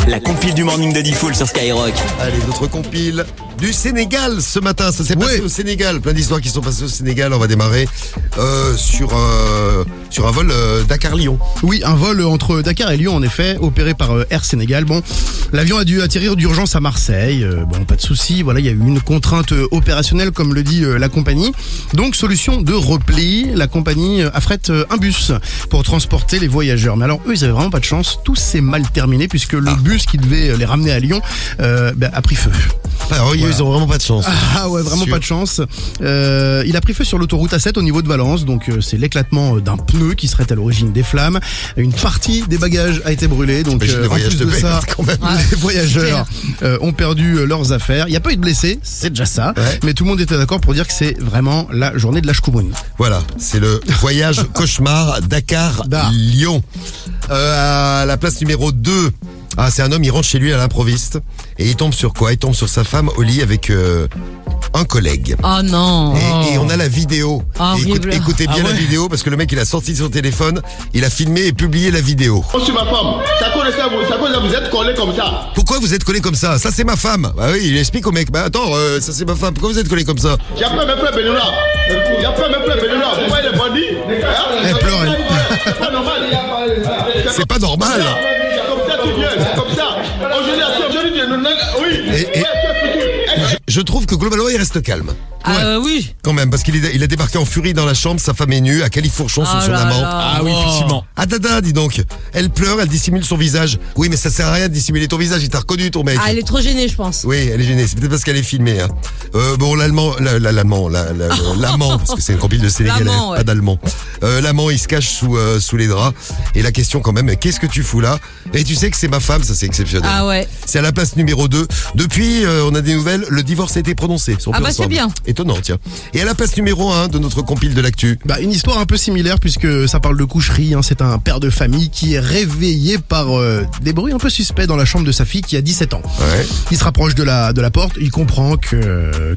La compile du morning de Diffoul sur Skyrock. Allez, d'autres compiles du Sénégal ce matin. Ça s'est passé au Sénégal. Plein d'histoires qui sont passées au Sénégal. On va démarrer sur un vol Dakar-Lyon. Oui, un vol entre Dakar et Lyon, en effet, opéré par Air Sénégal. Bon, l'avion a dû atterrir d'urgence à Marseille. Bon, pas de souci. Voilà, il y a eu une contrainte opérationnelle, comme le dit la compagnie. Donc, solution de repli. La compagnie affrète un bus pour transporter les voyageurs. Mais alors, eux, ils avaient vraiment pas de chance. Tout s'est mal terminé puisque le bus qui devait les ramener à Lyon a pris feu. Alors, voilà. Ils ont vraiment pas de chance. Ah ouais, vraiment pas de chance. Il a pris feu sur l'autoroute A7 au niveau de Valence. Donc, c'est l'éclatement d'un pneu qui serait à l'origine des flammes. Une partie des bagages a été brûlée. Donc, en plus de ça, les voyageurs ont perdu leurs affaires. Il n'y a pas eu de blessés, c'est déjà ça. Ouais. Mais tout le monde était d'accord pour dire que c'est vraiment la journée de l'Ashkoumoun. Voilà, c'est le voyage cauchemar Dakar-Lyon. À la place numéro 2. Ah, c'est un homme, il rentre chez lui à l'improviste. Et il tombe sur quoi? Il tombe sur sa femme au lit avec un collègue. Oh non. Et on a la vidéo. Écoutez bien la vidéo parce que le mec il a sorti son téléphone, il a filmé et publié la vidéo. Oh, c'est ma femme. Ça cause vous êtes collé comme ça. Pourquoi vous êtes collé comme ça? Ça c'est ma femme. Ah oui, il explique au mec. Bah attends, ça c'est ma femme. Pourquoi vous êtes collé comme ça? J'ai appelé mes frères Benoît. Pourquoi il est bandit? Elle pleure. C'est pas normal. C'est pas normal. C'est comme ça tout bien. C'est comme ça. Aujourd'hui, oui. Je trouve que globalement il reste calme. Oui. Quand même, parce qu'il a débarqué en furie dans la chambre, sa femme est nue, à califourchon sur son amant. Ah oui, effectivement. Ah dada, dis donc. Elle pleure, elle dissimule son visage. Oui, mais ça sert à rien de dissimuler ton visage, il t'a reconnu ton mec. Ah, elle est trop gênée, je pense. Oui, elle est gênée, c'est peut-être parce qu'elle est filmée. Hein. Bon, l'amant, parce que c'est une compile de Sénégalais, pas d'allemand. L'amant, il se cache sous les draps. Et la question quand même, qu'est-ce que tu fous là? Et tu sais que c'est ma femme, ça c'est exceptionnel. Ah ouais. C'est à la place numéro 2. Depuis, on a des nouvelles, le divorce a été prononcé. Ah bah c'est bien. Étonnant, tiens. Et à la place numéro 1 de notre compile de l'actu. Une histoire un peu similaire puisque ça parle de coucherie. C'est un père de famille qui est réveillé par des bruits un peu suspects dans la chambre de sa fille qui a 17 ans. Ouais. Il se rapproche de la porte. Il comprend que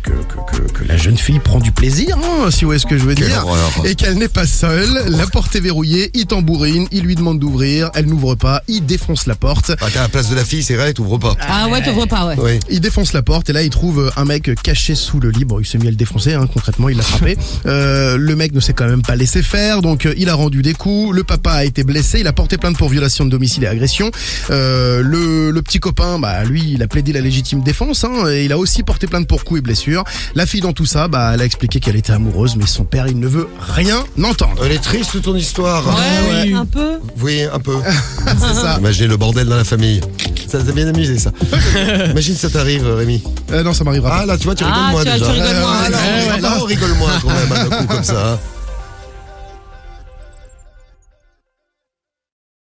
la jeune fille prend du plaisir, si vous voyez ce que je veux dire. Et qu'elle n'est pas seule. La porte est verrouillée. Il tambourine. Il lui demande d'ouvrir. Elle n'ouvre pas. Il défonce la porte. Ah, t'es à la place de la fille, c'est vrai, t'ouvres pas. Ah ouais, t'ouvres pas, ouais. Oui. Il défonce la porte et là il trouve un mec caché sous le lit. Bon, il s'est mis à le défoncer, concrètement, il l'a frappé. Le mec ne s'est quand même pas laissé faire, donc il a rendu des coups. Le papa a été blessé, il a porté plainte pour violation de domicile et agression. Le petit copain, lui, il a plaidé la légitime défense, et il a aussi porté plainte pour coups et blessures. La fille dans tout ça, elle a expliqué qu'elle était amoureuse, mais son père, il ne veut rien entendre. Elle est triste ton histoire. Ouais. Un peu. Oui, un peu. C'est ça. Imaginez le bordel dans la famille. Ça t'a bien amusé ça. Imagine ça t'arrive, Rémi. Non, ça m'arrivera pas. Ah là, tu vois, tu rigoles moins déjà. Tu rigoles moins. On rigole moins quand même, un coup comme ça.